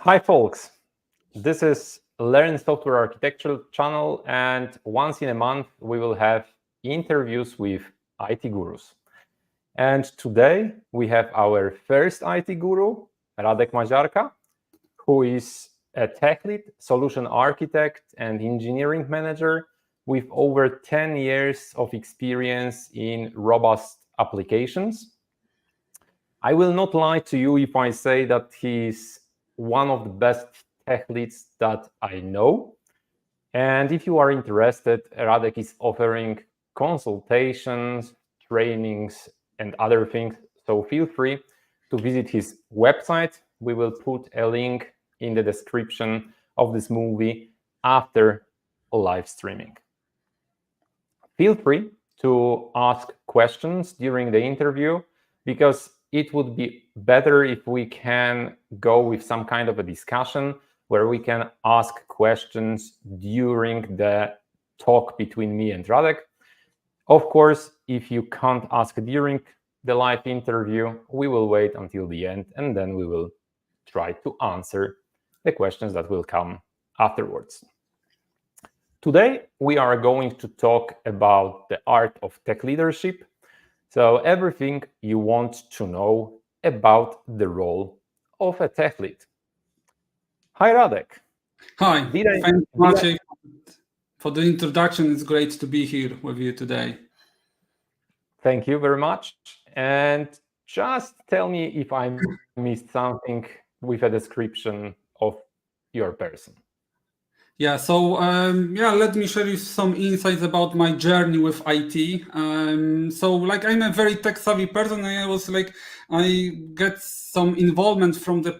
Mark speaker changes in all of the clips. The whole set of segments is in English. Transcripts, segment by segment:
Speaker 1: Hi folks, this is Learn Software Architecture channel, and once in a month we will have interviews with IT gurus. And today we have our first IT guru, Radek Maziarka, who is a tech lead, solution architect, and engineering manager with over 10 years of experience in robust applications. I will not lie to you if I say that he's one of the best tech leads that I know. And if you are interested, Radek is offering consultations, trainings, and other things. So feel free to visit his website. We will put a link in the description of this movie after live streaming. Feel free to ask questions during the interview, because it would be better if we can go with some kind of a discussion where we can ask questions during the talk between me and Radek. Of course, if you can't ask during the live interview, we will wait until the end and then we will try to answer the questions that will come afterwards. Today, we are going to talk about the art of tech leadership. So everything you want to know about the role of a tech lead. Hi, Radek.
Speaker 2: Hi, thanks, Maciej, for the introduction. It's great to be here with you today.
Speaker 1: Thank you very much. And just tell me if I missed something with a description of your person.
Speaker 2: Yeah, so let me share you some insights about my journey with IT. I'm a very tech-savvy person. I get some involvement from the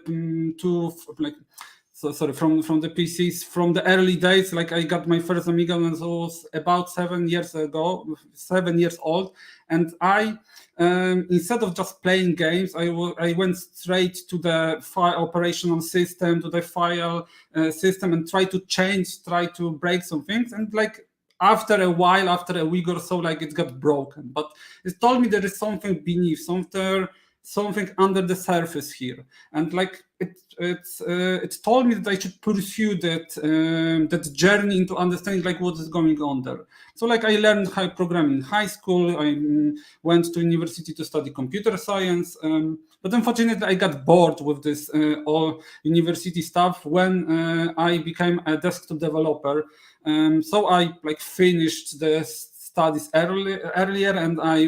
Speaker 2: from the PCs from the early days. Like I got my first Amiga when I was about 7 years old, and I instead of just playing games, I went straight to the file operational system, to the file system, and try to break some things. And after a while, after a week or so, it got broken. But it told me there is something beneath, something under the surface here, and it told me that I should pursue that journey into understanding what is going on there. So I learned high programming in high school. I went to university to study computer science, but unfortunately I got bored with this all university stuff when I became a desktop developer. So I finished the studies earlier, and I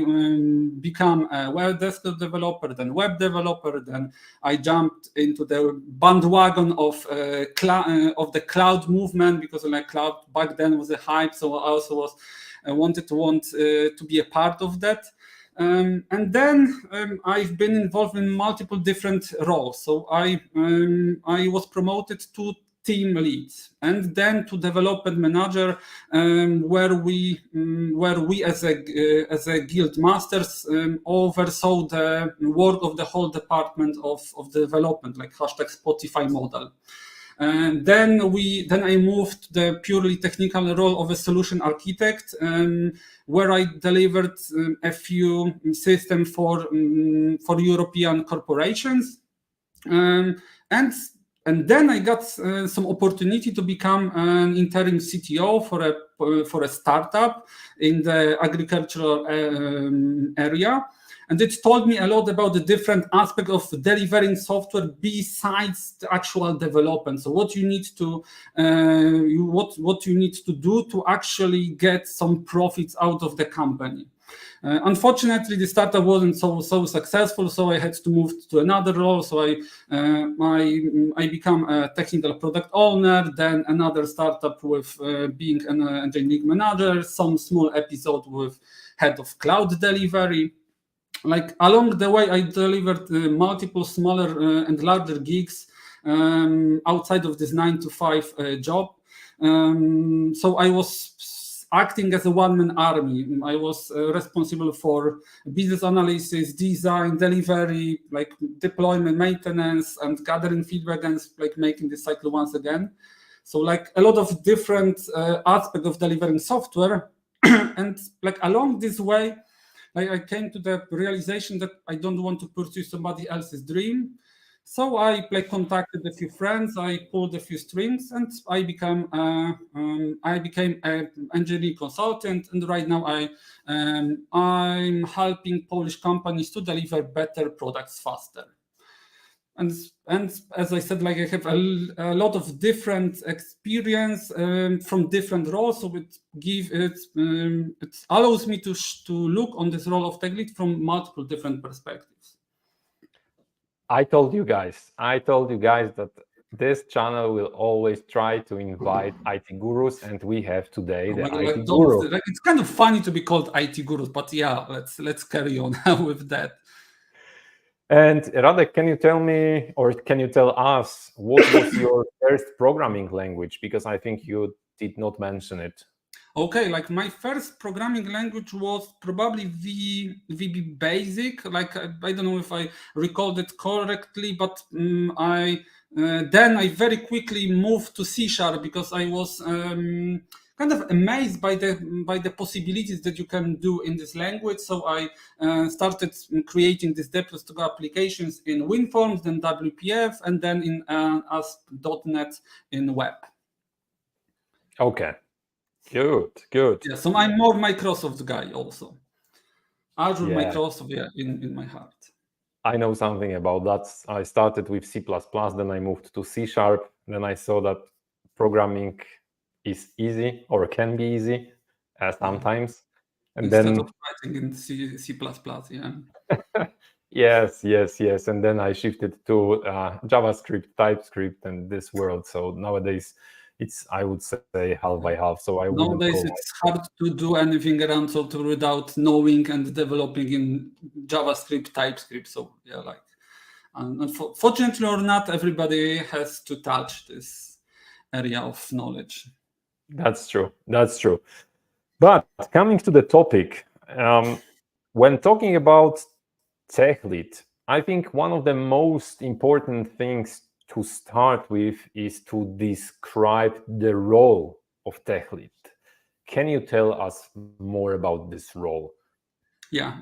Speaker 2: became a web desktop developer, then web developer. Then I jumped into the bandwagon of the cloud movement, because cloud back then was a hype. So I also wanted to be a part of that. And then I've been involved in multiple different roles. So I was promoted to team leads, and then to development manager, where we as a guild masters oversaw the work of the whole department of development, #Spotify model. And then I moved the purely technical role of a solution architect, where I delivered a few systems for European corporations, and then I got some opportunity to become an interim CTO for a startup in the agricultural area. And it told me a lot about the different aspects of delivering software besides the actual development. So what you need to do to actually get some profits out of the company. Unfortunately, the startup wasn't so successful, so I had to move to another role. So I became a technical product owner, then another startup with being an engineering manager, some small episode with head of cloud delivery. Along the way, I delivered multiple smaller and larger gigs outside of this 9-to-5 job. So I was acting as a one-man army. I was responsible for business analysis, design, delivery, deployment, maintenance, and gathering feedback, and making the cycle once again. So a lot of different aspects of delivering software. And along this way, I came to the realization that I don't want to pursue somebody else's dream. So I contacted a few friends, I pulled a few strings, and I became an engineering consultant. And right now I'm helping Polish companies to deliver better products faster. And as I said, like I have a lot of different experience from different roles, so it allows me to look on this role of tech lead from multiple different perspectives.
Speaker 1: I told you guys that this channel will always try to invite IT gurus, and we have today the IT guru.
Speaker 2: It's kind of funny to be called IT gurus, but yeah, let's carry on with that.
Speaker 1: And Radek, can you tell me, or can you tell us, what was your first programming language? Because I think you did not mention it.
Speaker 2: Okay, like my first programming language was probably VB Basic. Like I don't know if I recalled it correctly, but then I very quickly moved to C# because I was kind of amazed by the possibilities that you can do in this language. So I started creating these deploy applications in WinForms, then WPF, and then in ASP.NET in web.
Speaker 1: Okay. Good.
Speaker 2: Yeah, so I'm more Microsoft guy also. Azure, yeah. Microsoft, yeah, in my heart.
Speaker 1: I know something about that. I started with C++, then I moved to C#. Then I saw that programming is easy, or can be easy sometimes. And
Speaker 2: instead
Speaker 1: then
Speaker 2: of writing in C++, yeah.
Speaker 1: Yes. And then I shifted to JavaScript, TypeScript, and this world. So nowadays, it's, I would say, half by half. So I wouldn't
Speaker 2: nowadays it's hard to do anything around software without knowing and developing in JavaScript, TypeScript. So yeah, like unfortunately or not, everybody has to touch this area of knowledge.
Speaker 1: That's true. But coming to the topic, when talking about tech lead, I think one of the most important things to start with is to describe the role of tech lead. Can you tell us more about this role?
Speaker 2: Yeah,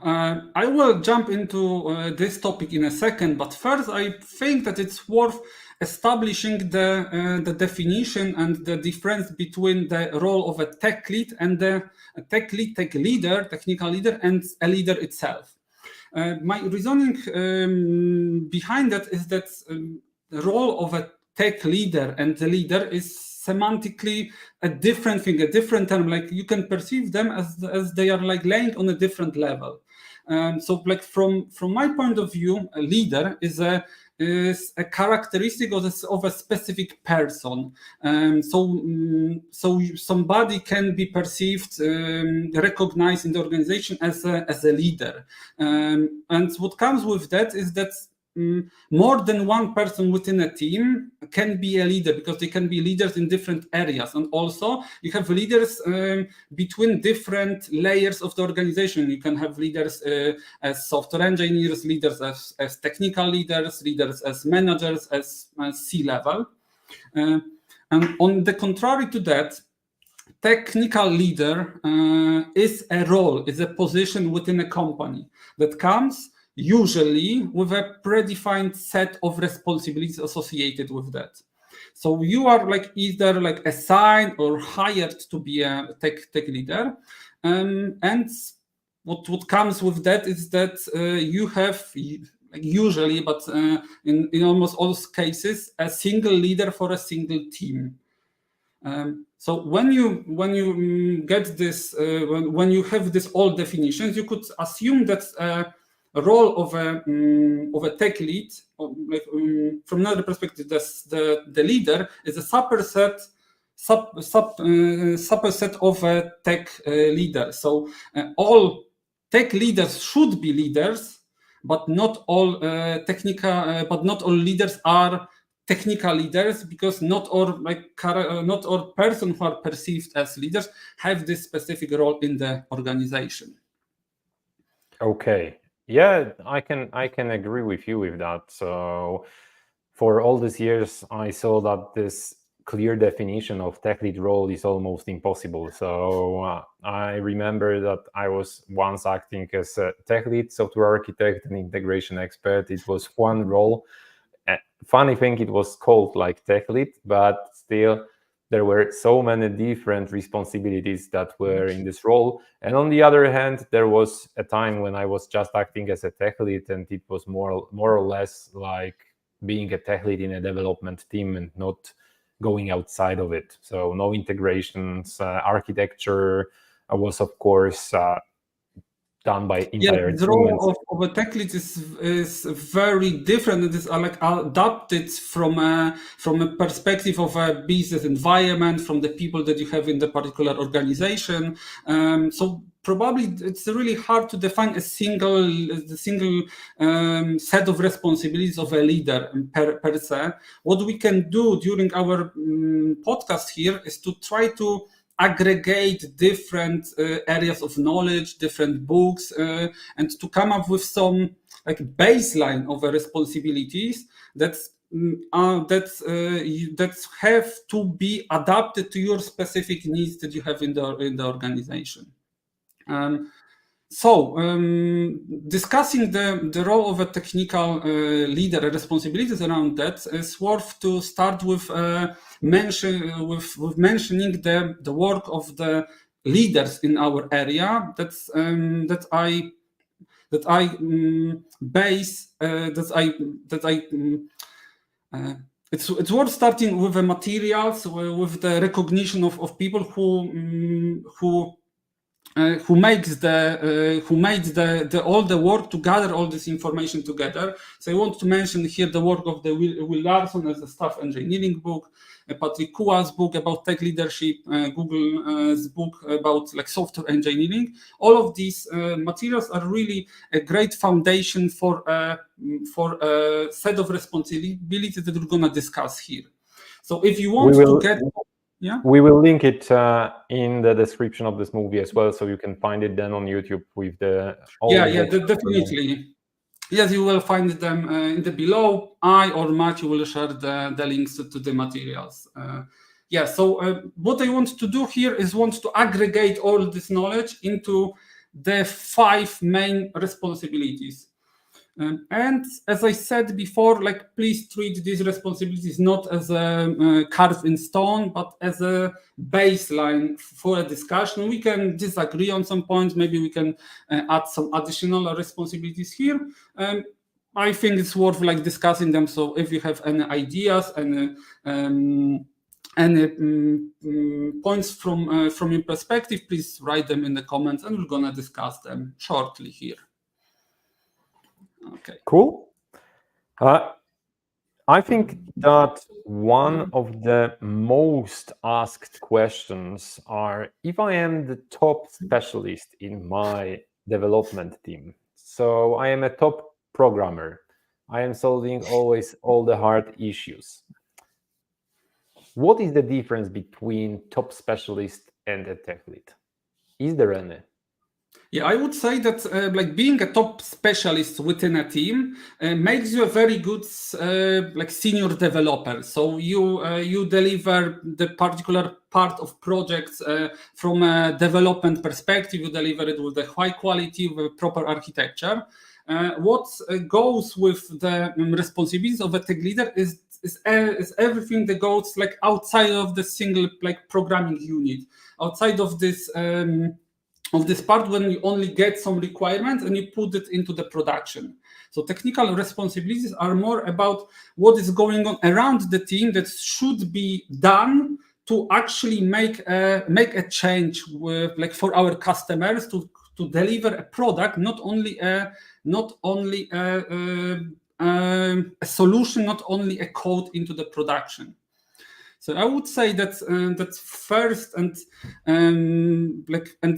Speaker 2: I will jump into this topic in a second, but first I think that it's worth establishing the definition and the difference between the role of a tech lead and the tech leader, technical leader, and a leader itself. My reasoning behind that is that the role of a tech leader and the leader is semantically a different thing, a different term. Like you can perceive them as they are like laying on a different level. So like from my point of view, a leader is a characteristic of a specific person. So somebody can be perceived, recognized in the organization as a leader. And what comes with that is that more than one person within a team can be a leader, because they can be leaders in different areas. And also you have leaders between different layers of the organization. You can have leaders as software engineers, leaders as technical leaders, leaders as managers, as C-level. And on the contrary to that, technical leader is a role, is a position within a company that comes usually with a predefined set of responsibilities associated with that. So you are like either like assigned or hired to be a tech leader, and what comes with that is that you have usually, but in almost all cases, a single leader for a single team. So when you get this, when you have this all definitions, you could assume that a role of a tech lead, from another perspective, the leader is a superset of a tech leader. So all tech leaders should be leaders, but not all but not all leaders are technical leaders, because not all persons who are perceived as leaders have this specific role in the organization.
Speaker 1: Okay. Yeah, I can agree with you with that. So for all these years, I saw that this clear definition of tech lead role is almost impossible. So I remember that I was once acting as a tech lead, software architect, and integration expert. It was one role, funny thing, it was called like tech lead, but still there were so many different responsibilities that were in this role. And on the other hand, there was a time when I was just acting as a tech lead, and it was more or less like being a tech lead in a development team and not going outside of it. So no integrations, architecture was of course done by entire
Speaker 2: the role of a tech lead is very different. It is like adapted from a perspective of a business environment, from the people that you have in the particular organization. So probably it's really hard to define a single set of responsibilities of a leader per se. What we can do during our podcast here is to try to aggregate different areas of knowledge, different books, and to come up with some like baseline of responsibilities that have to be adapted to your specific needs that you have in the organization. Discussing the role of a technical leader, responsibilities around that, is worth to start with mentioning the work of the leaders in our area. It's worth starting with the materials, with the recognition of people who made all the work to gather all this information together. So I want to mention here the work of the Will Larson as a staff engineering book, Patrick Kua's book about tech leadership, Google's book about like software engineering. All of these materials are really a great foundation for a set of responsibilities that we're going to discuss here. So if you want to get... Yeah.
Speaker 1: We will link it in the description of this movie as well, so you can find it then on YouTube with the...
Speaker 2: definitely. Yes, you will find them in the below. I or Matthew will share the links to the materials. So what I want to do here is to aggregate all this knowledge into the 5 main responsibilities. And as I said before, like, please treat these responsibilities not as a carved in stone, but as a baseline for a discussion. We can disagree on some points. Maybe we can add some additional responsibilities here. I think it's worth like discussing them. So if you have any ideas and points from your perspective, please write them in the comments, and we're gonna discuss them shortly here. Okay.
Speaker 1: Cool. I think that one of the most asked questions are if I am the top specialist in my development team. So I am a top programmer. I am solving always all the hard issues. What is the difference between top specialist and a tech lead? Is there any?
Speaker 2: Yeah, I would say that like being a top specialist within a team makes you a very good like senior developer. So you deliver the particular part of projects from a development perspective. You deliver it with a high quality, with proper architecture. What goes with the responsibilities of a tech leader is everything that goes like outside of the single like programming unit, outside of this part when you only get some requirements and you put it into the production. So technical responsibilities are more about what is going on around the team that should be done to actually make a change with like for our customers to deliver a product, not only a solution, not only a code into the production. So I would say that first and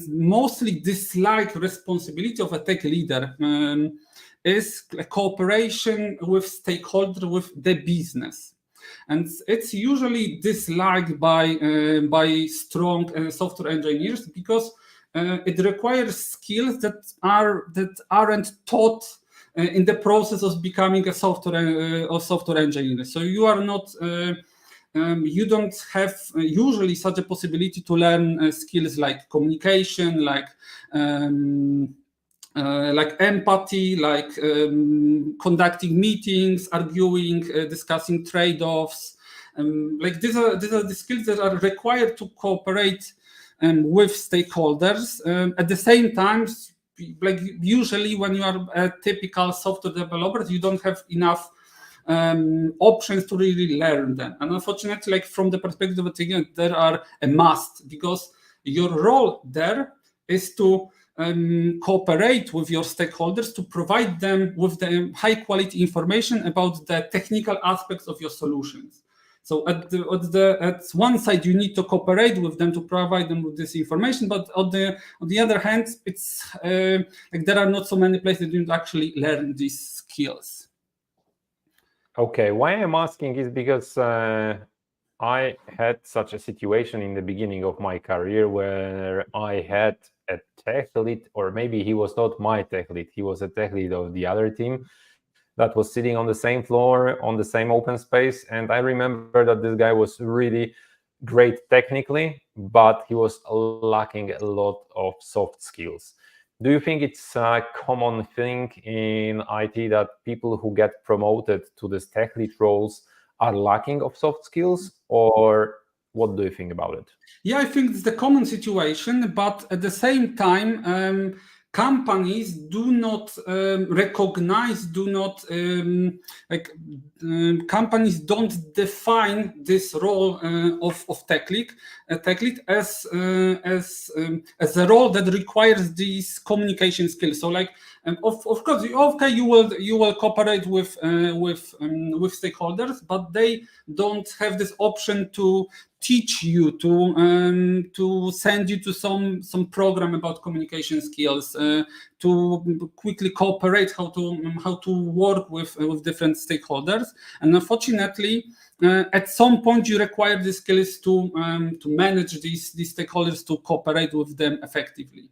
Speaker 2: mostly disliked responsibility of a tech leader is a cooperation with stakeholders, with the business, and it's usually disliked by strong software engineers because it requires skills that aren't taught in the process of becoming a software engineer. So you are not. You don't have usually such a possibility to learn skills like communication, like like empathy, like conducting meetings, arguing, discussing trade-offs. Like these are the skills that are required to cooperate with stakeholders. At the same time, like usually when you are a typical software developer, you don't have enough options to really learn them. And unfortunately, like from the perspective of technology, there are a must, because your role there is to cooperate with your stakeholders to provide them with the high quality information about the technical aspects of your solutions. So at one side, you need to cooperate with them to provide them with this information, but on the other hand, it's like there are not so many places you actually learn these skills.
Speaker 1: Okay, why I'm asking is because I had such a situation in the beginning of my career where I had a tech lead, or maybe he was not my tech lead, he was a tech lead of the other team that was sitting on the same floor, on the same open space. And I remember that this guy was really great technically, but he was lacking a lot of soft skills. Do you think it's a common thing in IT that people who get promoted to these tech lead roles are lacking of soft skills, or what do you think about it?
Speaker 2: Yeah, I think it's the common situation, but at the same time, companies do not recognize, companies don't define this role of tech lead as a role that requires these communication skills. So, like, of course, okay, you will cooperate with stakeholders, but they don't have this option to teach you, to send you to some program about communication skills, to quickly cooperate, how to work with different stakeholders. And unfortunately, at some point you require the skills to manage these stakeholders, to cooperate with them effectively.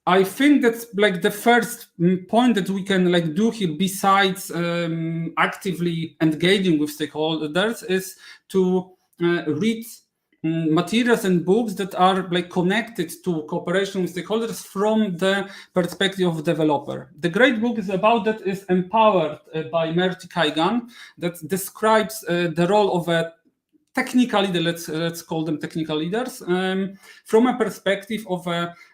Speaker 2: I think that's like the first point that we can like do here, besides actively engaging with stakeholders, is to read materials and books that are like connected to cooperation with stakeholders from the perspective of developer. The great book is about that is Empowered by Merti Kaigan, that describes the role of a technical leader, let's call them technical leaders, from a perspective of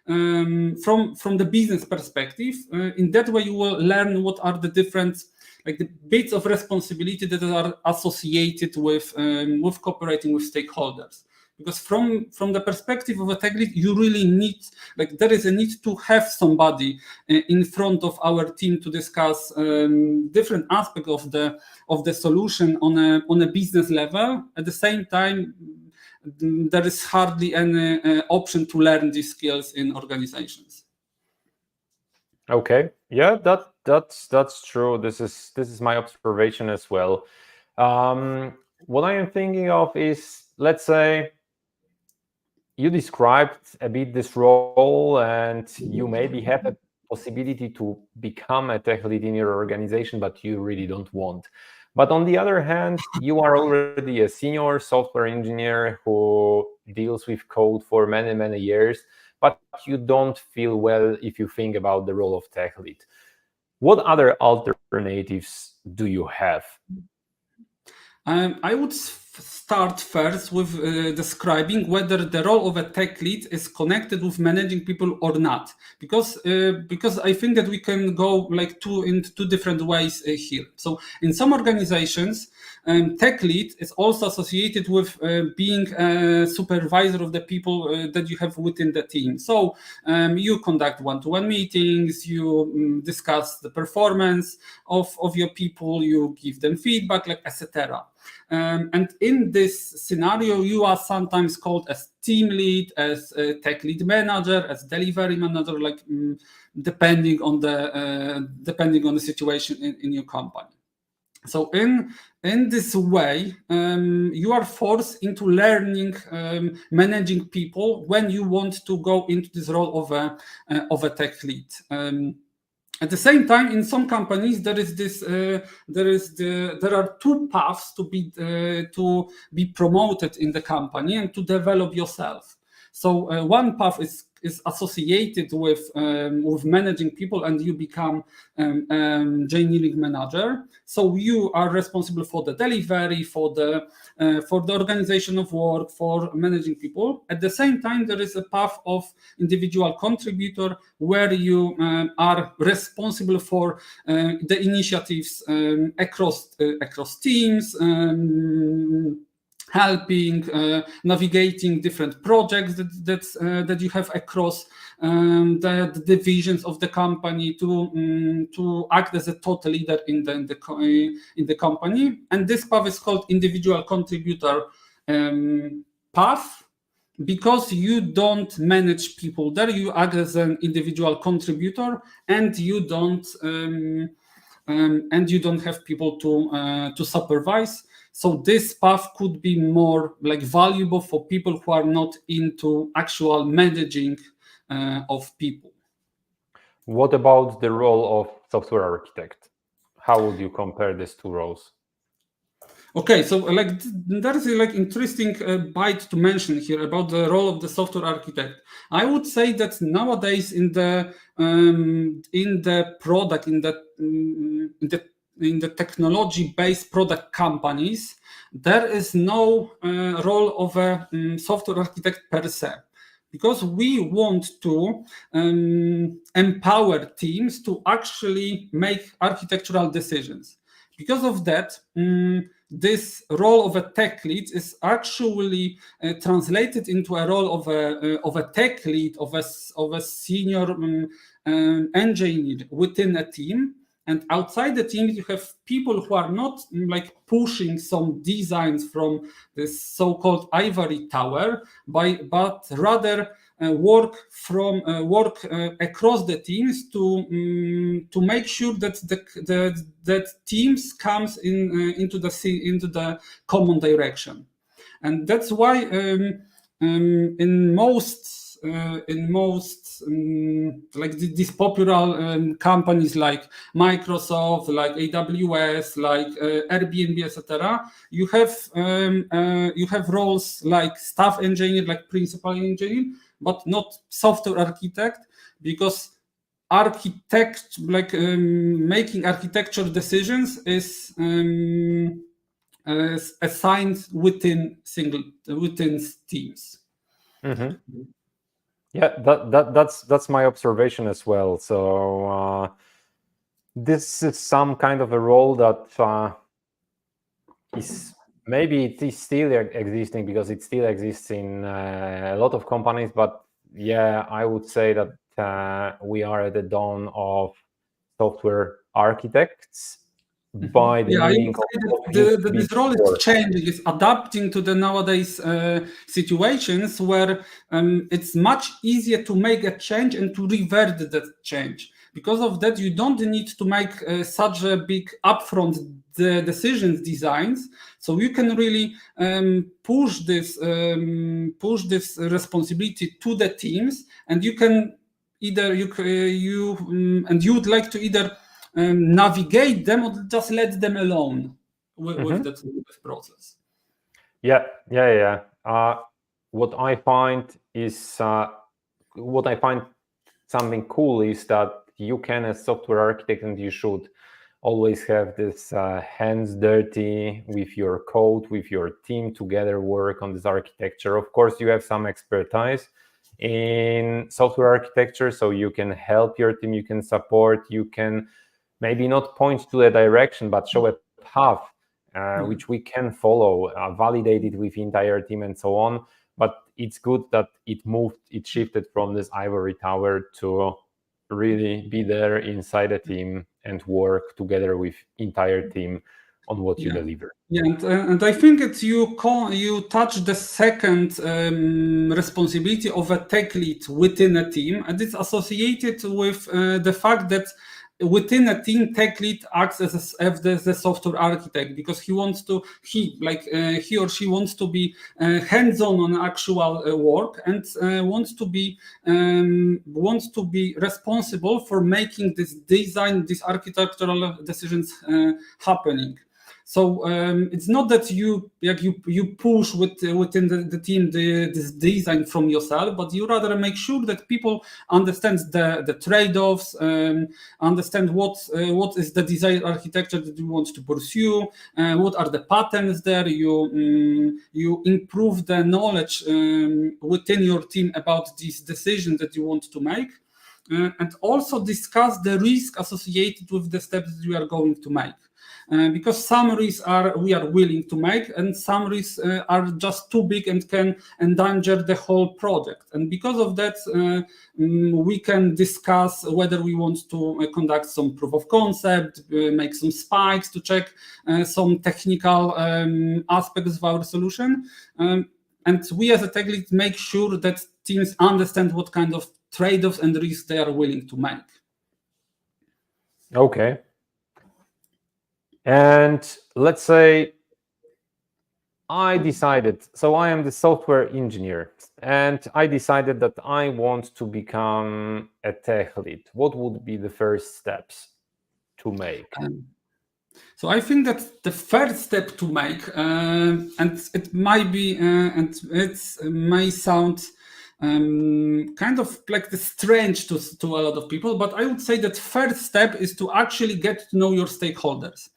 Speaker 2: from the business perspective. In that way, you will learn what are the different like the bits of responsibility that are associated with cooperating with stakeholders. Because from the perspective of a tech lead, you really need, like there is a need to have somebody in front of our team to discuss different aspects of the solution on a business level. At the same time, there is hardly any option to learn these skills in organizations.
Speaker 1: Okay, yeah, that's true. This is my observation as well. What I am thinking of is, let's say, you described a bit this role, and you maybe have a possibility to become a tech lead in your organization, but you really don't want. But on the other hand, you are already a senior software engineer who deals with code for many, many years, but you don't feel well if you think about the role of tech lead. What other alternatives do you have?
Speaker 2: I would start first with describing whether the role of a tech lead is connected with managing people or not, because I think that we can go like in two different ways here. So in some organizations, tech lead is also associated with being a supervisor of the people that you have within the team. So you conduct one-to-one meetings, you discuss the performance of your people, you give them feedback, like etc. And in this scenario, you are sometimes called as team lead, as a tech lead manager, as delivery manager, like depending on the situation in your company. So in this way, you are forced into learning managing people when you want to go into this role of a tech lead. At the same time, in some companies, there are two paths to be promoted in the company and to develop yourself. So one path is associated with managing people, and you become engineering manager. So you are responsible for the delivery, for the organization of work, for managing people. At the same time, there is a path of individual contributor where you are responsible for the initiatives across teams, helping, navigating different projects that you have across the divisions of the company to act as a thought leader in the company. And this path is called individual contributor path, because you don't manage people there. You act as an individual contributor, and you don't have people to supervise. So this path could be more like valuable for people who are not into actual managing of people.
Speaker 1: What about the role of software architect? How would you compare these two roles?
Speaker 2: Okay, so like that is like interesting bite to mention here about the role of the software architect. I would say that nowadays in the product in the technology-based product companies, there is no role of a software architect per se, because we want to empower teams to actually make architectural decisions. Because of that, this role of a tech lead is actually translated into a role of a tech lead, of a senior engineer within a team. And outside the team, you have people who are not like pushing some designs from this so-called ivory tower, but rather work across the teams to make sure that that teams comes into the common direction. And that's why in most like these popular companies like Microsoft, like AWS, like Airbnb, etc., you have roles like staff engineer, like principal engineer, but not software architect, because making architecture decisions is assigned within teams.
Speaker 1: Mm-hmm. Yeah, that's my observation as well. So this is some kind of a role that is, maybe it is still existing, because it still exists in a lot of companies. But yeah, I would say that we are at the dawn of software architects. By the meaning of
Speaker 2: this role is changing, it's adapting to the nowadays situations where it's much easier to make a change and to revert that change. Because of that, you don't need to make such a big upfront decisions designs. So you can really push this responsibility to the teams, and you can either you would like to either navigate them or just let them alone with that process.
Speaker 1: Yeah. What I find something cool is that you can, as software architect, and you should always have this hands dirty with your code, with your team, together work on this architecture. Of course, you have some expertise in software architecture, so you can help your team, you can support, you can maybe not point to a direction, but show a path which we can follow, validate it with the entire team and so on. But it's good that it shifted from this ivory tower to really be there inside a team and work together with entire team on what you deliver.
Speaker 2: Yeah, and I think it's you touch the second responsibility of a tech lead within a team, and it's associated with the fact that within a team, tech lead acts as the software architect, because he or she wants to be hands-on on actual work, and wants to be responsible for making this design, these architectural decisions happening. So it's not that you push within the team this design from yourself, but you rather make sure that people understand the trade-offs, understand what is the desired architecture that you want to pursue, what are the patterns there. You improve the knowledge within your team about these decisions that you want to make, and also discuss the risk associated with the steps that you are going to make. Because some risks we are willing to make, and some risks are just too big and can endanger the whole project. And because of that, we can discuss whether we want to conduct some proof of concept, make some spikes to check some technical aspects of our solution. And we as a tech lead make sure that teams understand what kind of trade-offs and risks they are willing to make.
Speaker 1: Okay. And let's say I decided, so I am the software engineer, and I decided that I want to become a tech lead. What would be the first steps to make?
Speaker 2: So I think that the first step to make, and it might be, and it may sound kind of like the strange to a lot of people, but I would say that first step is to actually get to know your stakeholders.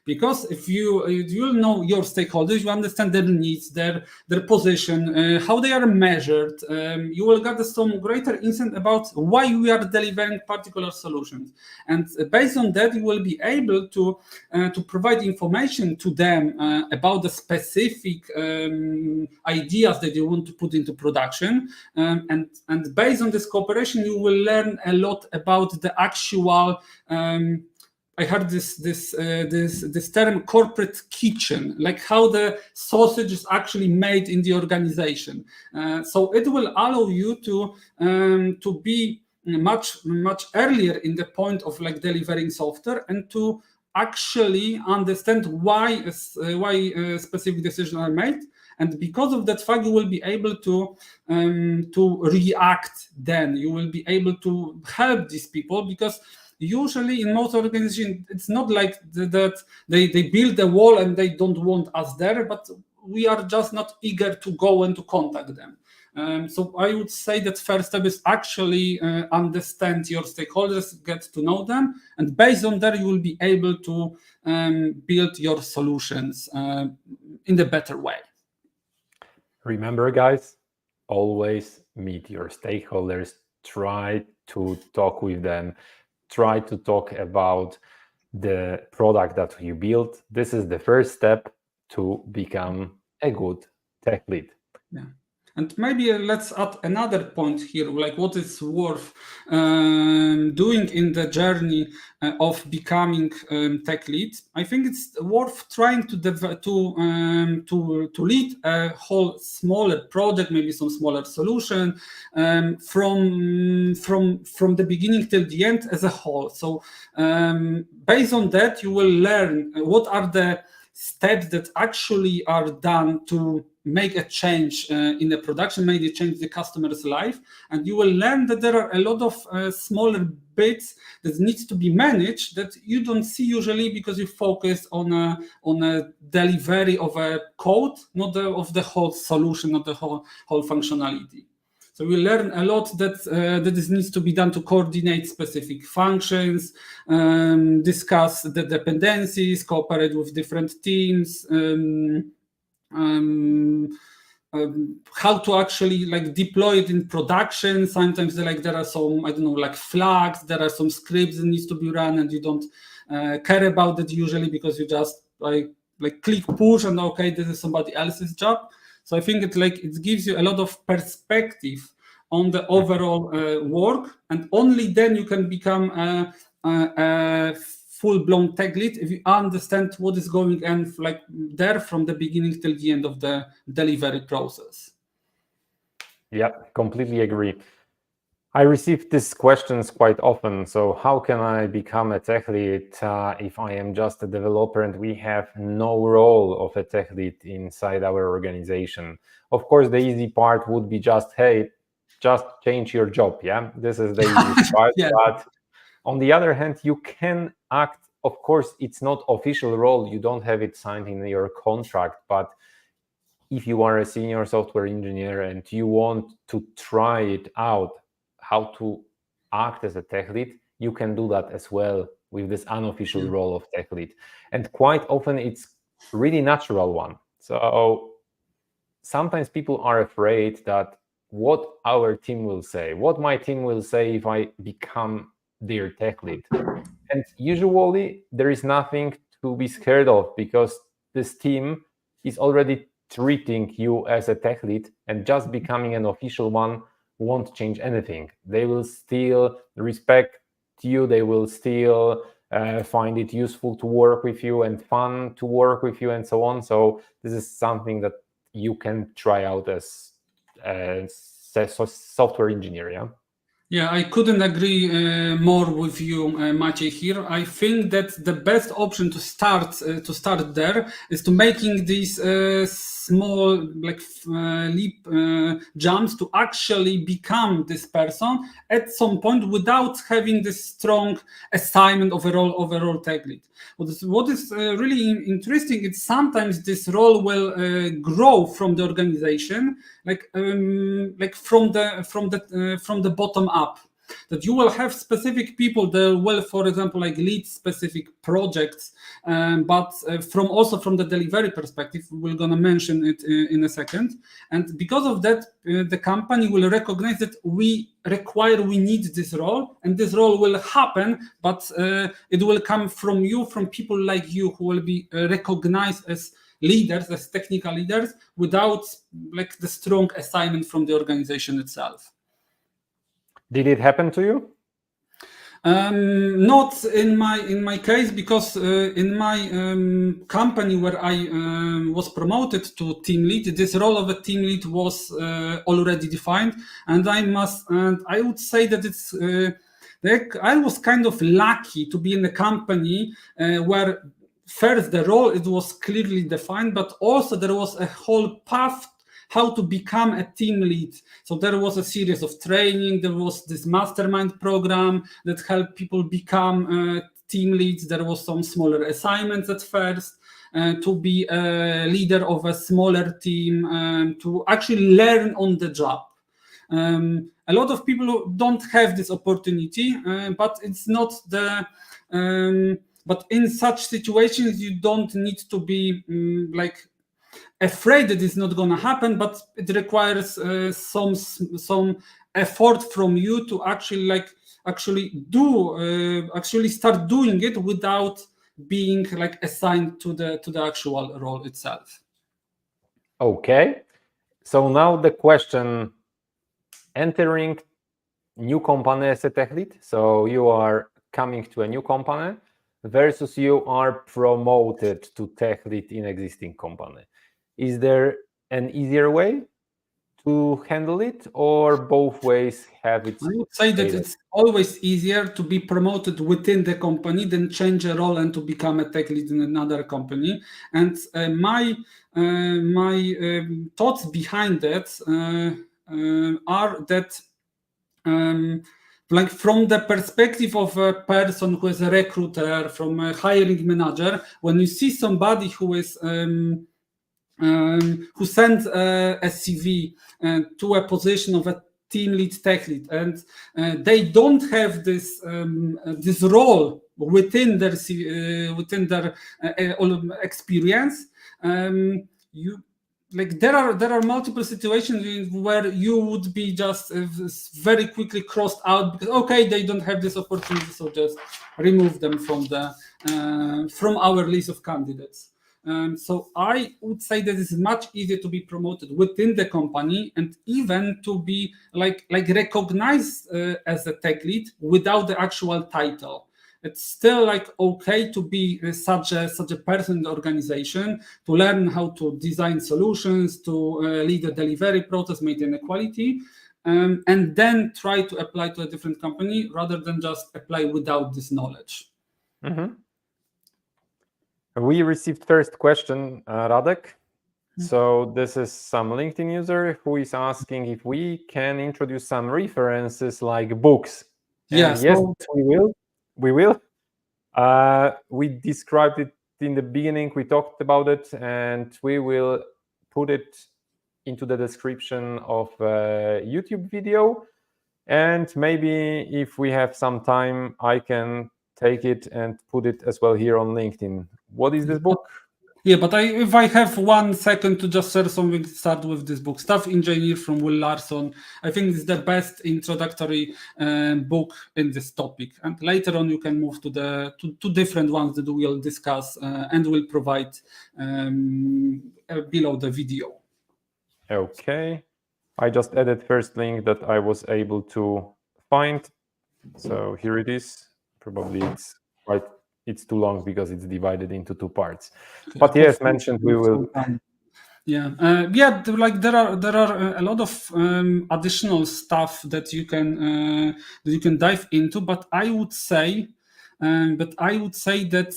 Speaker 2: Because if you know your stakeholders, you understand their needs, their position, how they are measured, you will get some greater insight about why we are delivering particular solutions. And based on that, you will be able to provide information to them about the specific ideas that you want to put into production. And based on this cooperation, you will learn a lot about the actual I heard this term corporate kitchen, like how the sausage is actually made in the organization. So it will allow you to be much earlier in the point of like delivering software, and to actually understand why specific decisions are made. And because of that fact, you will be able to react. Then you will be able to help these people, because usually in most organizations, it's not like that they build a wall and they don't want us there, but we are just not eager to go and to contact them. So I would say that first step is actually understand your stakeholders, get to know them, and based on that, you will be able to build your solutions in a better way.
Speaker 1: Remember, guys, always meet your stakeholders, try to talk with them, try to talk about the product that you built. This is the first step to become a good tech lead.
Speaker 2: Yeah. And maybe let's add another point here, like what is worth doing in the journey of becoming tech lead. I think it's worth trying to lead a whole smaller project, maybe some smaller solution from the beginning till the end as a whole. So based on that, you will learn what are the steps that actually are done to make a change in the production, maybe change the customer's life. And you will learn that there are a lot of smaller bits that needs to be managed that you don't see usually, because you focus on a delivery of a code, not of the whole solution, not the whole functionality. So we learn a lot that this needs to be done to coordinate specific functions, discuss the dependencies, cooperate with different teams, how to actually like deploy it in production. Sometimes there are some, I don't know, like flags, there are some scripts that needs to be run, and you don't care about it usually, because you just like click push and okay, this is somebody else's job. So I think it gives you a lot of perspective on the overall work, and only then you can become a full-blown tech lead if you understand what is going on like there from the beginning till the end of the delivery process.
Speaker 1: Yeah, completely agree. I receive these questions quite often. So how can I become a tech lead if I am just a developer and we have no role of a tech lead inside our organization? Of course, the easy part would be just, hey, just change your job. Yeah, this is the easy part.
Speaker 2: Yeah.
Speaker 1: But on the other hand, you can act of course, it's not official role. You don't have it signed in your contract, but if you are a senior software engineer and you want to try it out, how to act as a tech lead, you can do that as well with this unofficial role of tech lead. And quite often it's really natural one. So sometimes people are afraid that what our team will say, what my team will say if I become their tech lead. And usually there is nothing to be scared of, because this team is already treating you as a tech lead, and just becoming an official one won't change anything. They will still respect you. They will still find it useful to work with you and fun to work with you and so on. So this is something that you can try out as a software engineer. Yeah.
Speaker 2: Yeah, I couldn't agree more with you, Maciej. Here, I think that the best option to start there is to making these small leap jumps to actually become this person at some point without having this strong assignment of overall tech lead. What is really interesting is sometimes this role will grow from the organization, from the bottom up. That you will have specific people that will, for example, lead specific projects, but from the delivery perspective, we're going to mention it in a second. And because of that, the company will recognize that we need this role, and this role will happen, but it will come from you, from people like you, who will be recognized as leaders, as technical leaders, without the strong assignment from the organization itself.
Speaker 1: Did it happen to you?
Speaker 2: Not in my case, because in my company where I was promoted to team lead, this role of a team lead was already defined, and I would say that it's I was kind of lucky to be in a company where first the role, it was clearly defined, but also there was a whole path how to become a team lead. So there was a series of training. There was this mastermind program that helped people become team leads. There was some smaller assignments at first to be a leader of a smaller team, to actually learn on the job. A lot of people don't have this opportunity, but it's not the... but in such situations, you don't need to be afraid that it's not going to happen, but it requires some effort from you to actually start doing it without being assigned to the actual role itself.
Speaker 1: Okay, so now the question: entering new company as a tech lead, so you are coming to a new company versus you are promoted to tech lead in existing company. Is there an easier way to handle it, or both ways have its...
Speaker 2: I would say that it's always easier to be promoted within the company than change a role and to become a tech lead in another company. And my thoughts behind that are that from the perspective of a person who is a recruiter, from a hiring manager, when you see somebody who is who sends a CV to a position of a team lead, tech lead, and they don't have this this role within their experience, there are multiple situations where you would be just very quickly crossed out because okay, they don't have this opportunity, so just remove them from the from our list of candidates. So I would say that it's much easier to be promoted within the company and even to be recognized as a tech lead without the actual title. It's still okay to be such a person in the organization, to learn how to design solutions, to lead the delivery process, maintain the quality, and then try to apply to a different company rather than just apply without this knowledge.
Speaker 1: Mm-hmm. We received first question, Radek. So this is some LinkedIn user who is asking if we can introduce some references like books.
Speaker 2: Yes,
Speaker 1: yes, we will. We described it in the beginning. We talked about it, and we will put it into the description of a YouTube video. And maybe if we have some time, I can take it and put it as well here on LinkedIn. What is this book?
Speaker 2: Yeah, but if I have 1 second to just share something, start with this book, Staff Engineer from Will Larson. I think it's the best introductory book in this topic. And later on, you can move to the two different ones that we'll discuss and will provide below the video.
Speaker 1: Okay. I just added first link that I was able to find. So here it is. Probably it's too long because it's divided into 2 parts. But yes, mentioned we will.
Speaker 2: Like there are a lot of additional stuff that you can dive into, but I would say that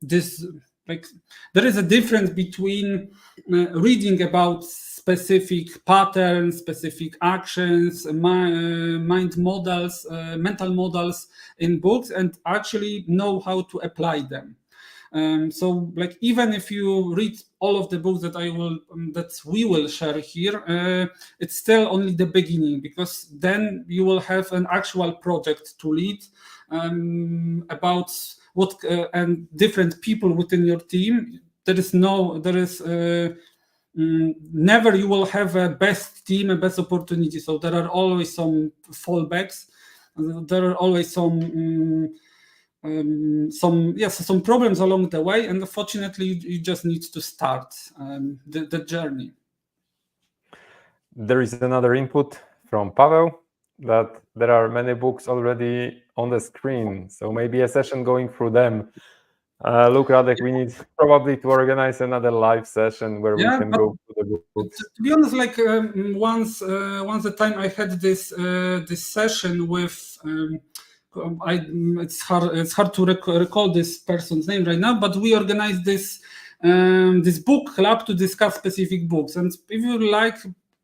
Speaker 2: this, like, there is a difference between reading about specific patterns, specific actions, mental models in books, and actually know how to apply them. So, like, even if you read all of the books that we will share here, it's still only the beginning, because then you will have an actual project to lead about what and different people within your team. Never you will have a best team, a best opportunity. So there are always some fallbacks. There are always some problems along the way, and unfortunately you just need to start the journey.
Speaker 1: There is another input from Pavel that there are many books already on the screen, so maybe a session going through them. Look, Radek, we need probably to organize another live session where we can go through the books.
Speaker 2: To be honest, like once a time I had this session with it's hard to recall this person's name right now, but we organized this book club to discuss specific books. And if you like,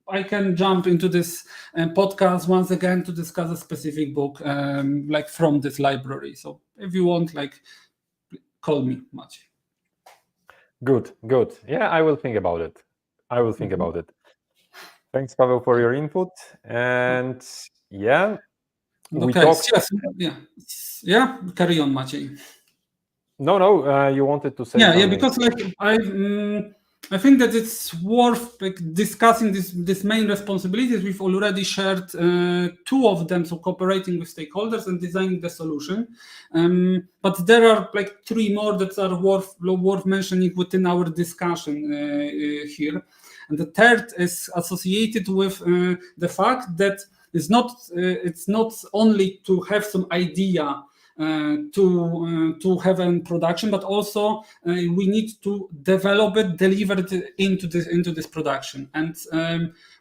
Speaker 2: I can jump into this podcast once again to discuss a specific book, like from this library. So if you want, like, call me, Maciej.
Speaker 1: Good. Yeah, I will think about it. Thanks, Pavel, for your input. And yeah, we talked.
Speaker 2: Yeah. Carry on, Maciej.
Speaker 1: No. You wanted to say
Speaker 2: something.
Speaker 1: Yeah,
Speaker 2: because like I think that it's worth, like, discussing this main responsibilities. We've already shared 2 of them, so cooperating with stakeholders and designing the solution. But there are like 3 more that are worth mentioning within our discussion here. And the third is associated with the fact that it's not only to have some idea to have in production, but also we need to develop it, deliver it into this production. And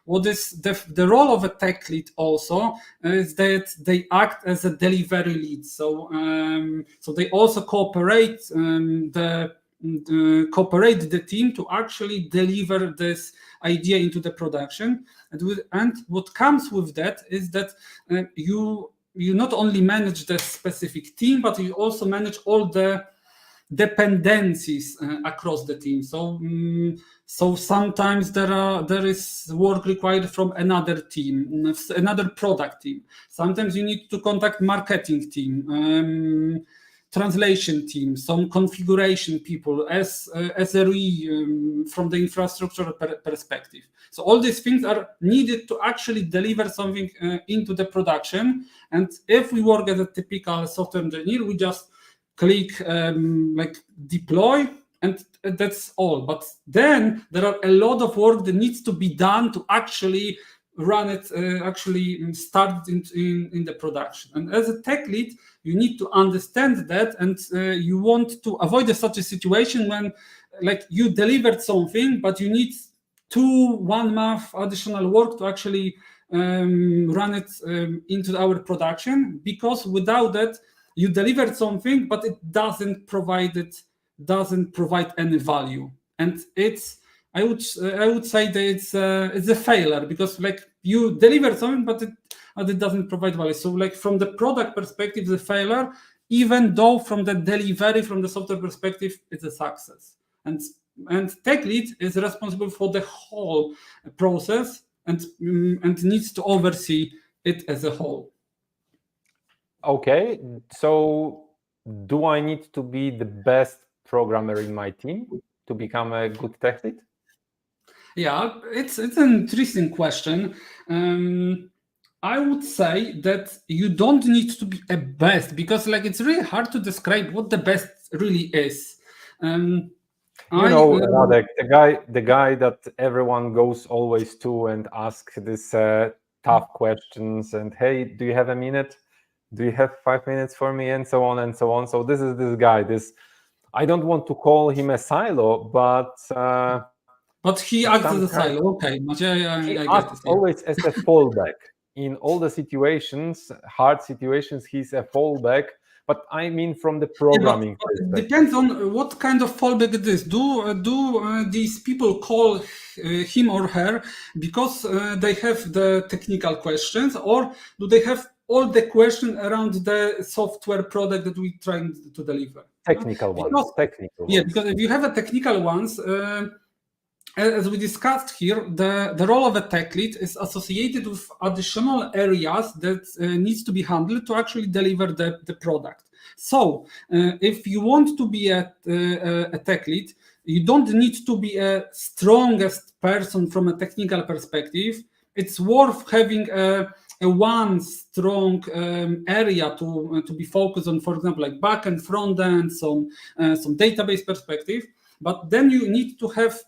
Speaker 2: what is the role of a tech lead also is that they act as a delivery lead. So they also cooperate the team to actually deliver this idea into the production. And what comes with that is that you not only manage the specific team, but you also manage all the dependencies across the team. So sometimes there is work required from another team, another product team. Sometimes you need to contact marketing team, translation team, some configuration people, SRE from the infrastructure perspective. So all these things are needed to actually deliver something into the production. And if we work as a typical software engineer, we just click like deploy, and that's all. But then there are a lot of work that needs to be done to actually run it, actually start in the production. And as a tech lead, you need to understand that, and you want to avoid such a situation when, like, you delivered something, but you need 1 month additional work to actually run it into our production, because without that you delivered something, but it doesn't provide any value. And I would say that it's a failure, because, like, you deliver something, but it doesn't provide value. So, like, from the product perspective, the failure even though from the delivery, from the software perspective, it's a success. And tech lead is responsible for the whole process and needs to oversee it as a whole.
Speaker 1: Okay, so do I need to be the best programmer in my team to become a good tech lead?
Speaker 2: Yeah, it's an interesting question. I would say that you don't need to be a best, because like it's really hard to describe what the best really is.
Speaker 1: Radek, the guy that everyone goes always to and asks this tough questions and, hey, do you have a minute? Do you have 5 minutes for me? And so on and so on. So this is this guy. I don't want to call him a silo, but
Speaker 2: he acts as a silo. Okay, I get it.
Speaker 1: Always as a fallback in all the situations, hard situations. He's a fallback. But I mean, from the programming perspective.
Speaker 2: It depends on what kind of fallback it is. Do these people call him or her because they have the technical questions, or do they have all the questions around the software product that we're trying to deliver?
Speaker 1: Technical ones.
Speaker 2: Because if you have a technical ones, as we discussed here, the role of a tech lead is associated with additional areas that needs to be handled to actually deliver the product. So if you want to be a tech lead, you don't need to be a strongest person from a technical perspective. It's worth having a one strong area to be focused on, for example, like back and front end, some database perspective. But then you need to have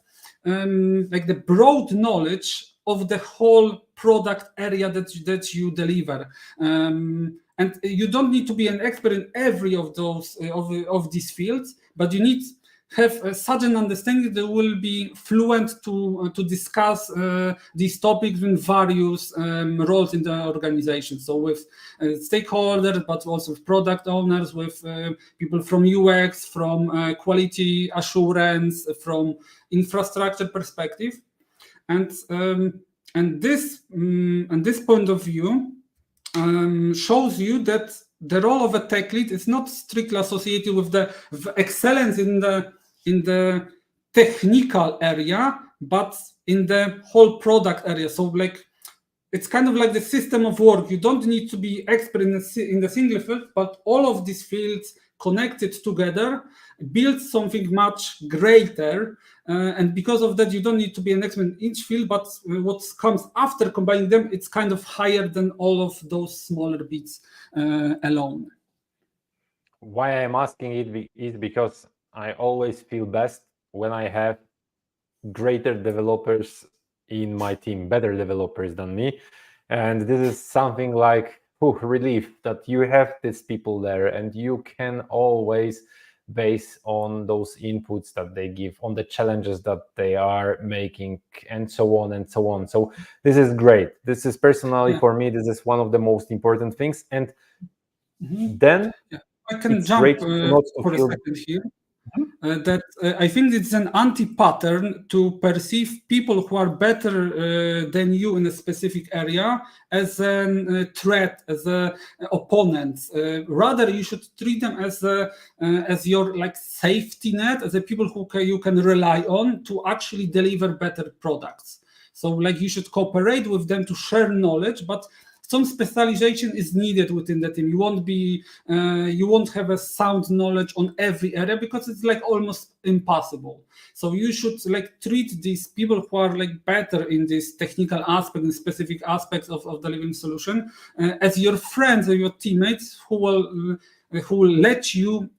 Speaker 2: like the broad knowledge of the whole product area that you deliver, and you don't need to be an expert in every of those of these fields, but you need have such an understanding that will be fluent to discuss these topics in various roles in the organization. So with stakeholders, but also with product owners, with people from UX, from quality assurance, from infrastructure perspective, and this point of view shows you that the role of a tech lead is not strictly associated with the excellence in the technical area, but in the whole product area. So like it's kind of like the system of work. You don't need to be expert in the single field, but all of these fields connected together build something much greater. And because of that, you don't need to be an expert in each field, but what comes after combining them, it's kind of higher than all of those smaller bits alone.
Speaker 1: Why I'm asking it is because I always feel best when I have greater developers in my team, better developers than me. And this is something like relief that you have these people there and you can always base on those inputs that they give, on the challenges that they are making, and so on and so on. So this is great. This is personally for me, this is one of the most important things. And then
Speaker 2: I can jump for a second here. That I think it's an anti-pattern to perceive people who are better than you in a specific area as a threat, as opponents. Rather, you should treat them as your like safety net, as a people who you can rely on to actually deliver better products. So, like you should cooperate with them to share knowledge, but some specialization is needed within the team. You won't have a sound knowledge on every area because it's like almost impossible. So you should like treat these people who are like better in this technical aspect and specific aspects of the living solution as your friends or your teammates who will let you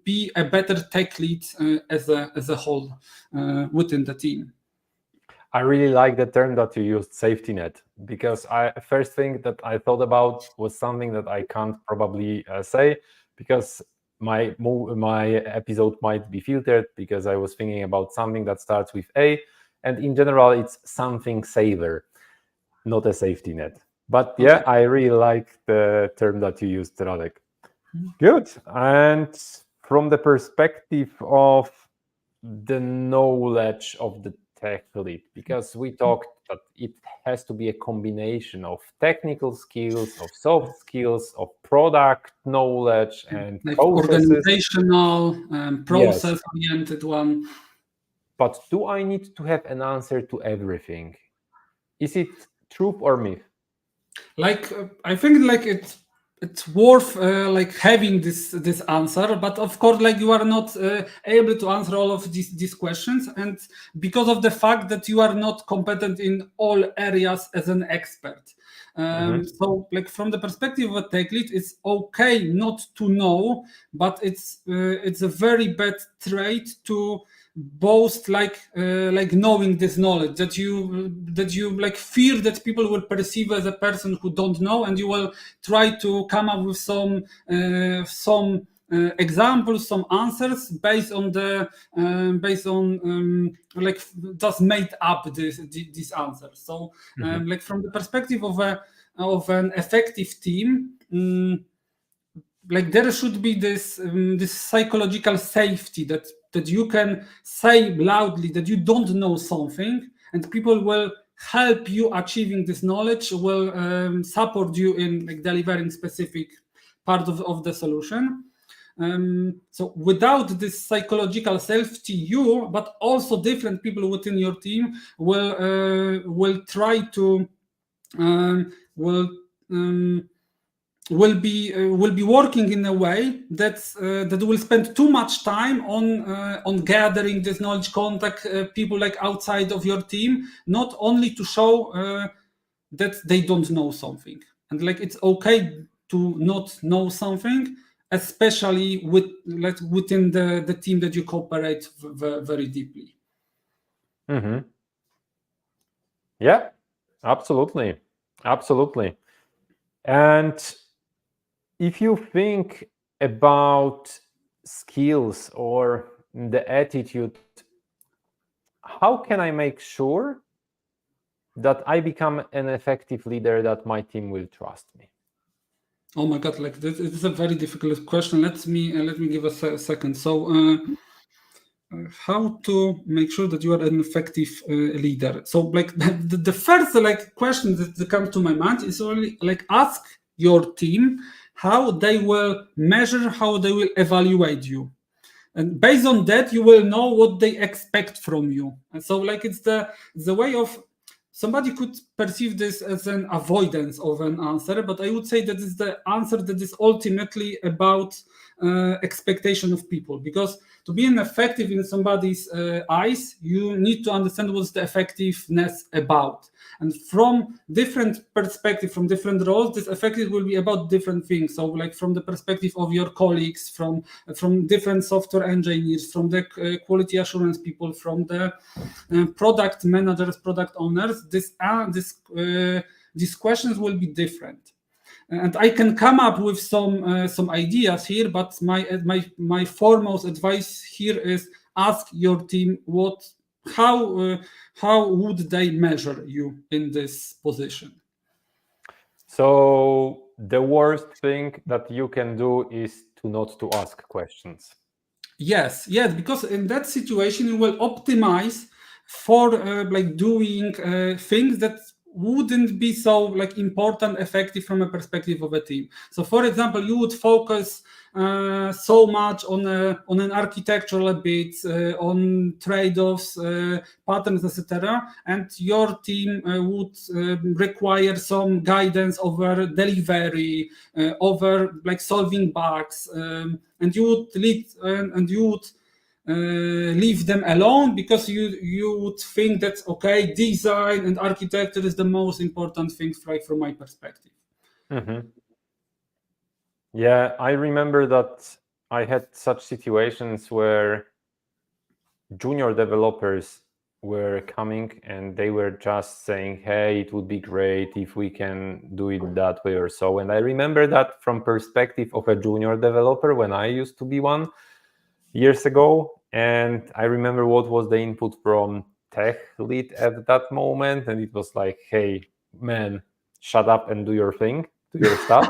Speaker 2: be a better tech lead as a whole within the team.
Speaker 1: I really like the term that you used, safety net, because first thing that I thought about was something that I can't probably say because my episode might be filtered because I was thinking about something that starts with A, and in general it's something saver, not a safety net. But yeah, I really like the term that you used, Radek. Good. And from the perspective of the knowledge of the tech lead, because we talked that it has to be a combination of technical skills, of soft skills, of product knowledge and
Speaker 2: like
Speaker 1: processes.
Speaker 2: organizational, process-oriented one.
Speaker 1: But do I need to have an answer to everything? Is it truth or myth?
Speaker 2: Like I think like it's worth like having this answer, but of course like you are not able to answer all of these questions, and because of the fact that you are not competent in all areas as an expert. So like from the perspective of a tech lead, it's okay not to know, but it's a very bad trait to boast like knowing this knowledge, that you like fear that people will perceive as a person who don't know, and you will try to come up with some examples, some answers based on like just made up these answers. So like from the perspective of an effective team, like there should be this psychological safety that you can say loudly that you don't know something, and people will help you achieving this knowledge, will support you in like delivering specific part of the solution. So without this psychological safety, you, but also different people within your team will try to will be working in a way that will spend too much time on gathering this knowledge, contact people like outside of your team, not only to show that they don't know something, and like it's okay to not know something, especially within the team that you cooperate very deeply.
Speaker 1: Yeah, absolutely. And if you think about skills or the attitude, how can I make sure that I become an effective leader, that my team will trust me?
Speaker 2: Oh my God, like this is a very difficult question. Let me give a second. So how to make sure that you are an effective leader? So like the first like question that comes to my mind is only like ask your team how they will measure, how they will evaluate you, and based on that you will know what they expect from you. And so like it's the way of, somebody could perceive this as an avoidance of an answer, but I would say that is the answer that is ultimately about expectation of people, because to be an effective in somebody's eyes, you need to understand what's the effectiveness about. And from different perspective, from different roles, this effective will be about different things. So like from the perspective of your colleagues, from different software engineers, from the quality assurance people, from the product managers, product owners, these questions will be different. And I can come up with some ideas here, but my foremost advice here is ask your team how would they measure you in this position.
Speaker 1: So the worst thing that you can do is not to ask questions.
Speaker 2: Yes, because in that situation you will optimize for like doing things that wouldn't be so like important, effective from a perspective of a team. So for example, you would focus so much on an architectural bit, on trade-offs, patterns, etc., and your team would require some guidance over delivery, over like solving bugs, and you would leave them alone because you would think that okay, design and architecture is the most important thing, right, from my perspective.
Speaker 1: Yeah, I remember that I had such situations where junior developers were coming and they were just saying, hey, it would be great if we can do it that way or so. And I remember that from perspective of a junior developer when I used to be one years ago. And I remember what was the input from tech lead at that moment. And it was like, hey, man, shut up and do your thing, do your stuff.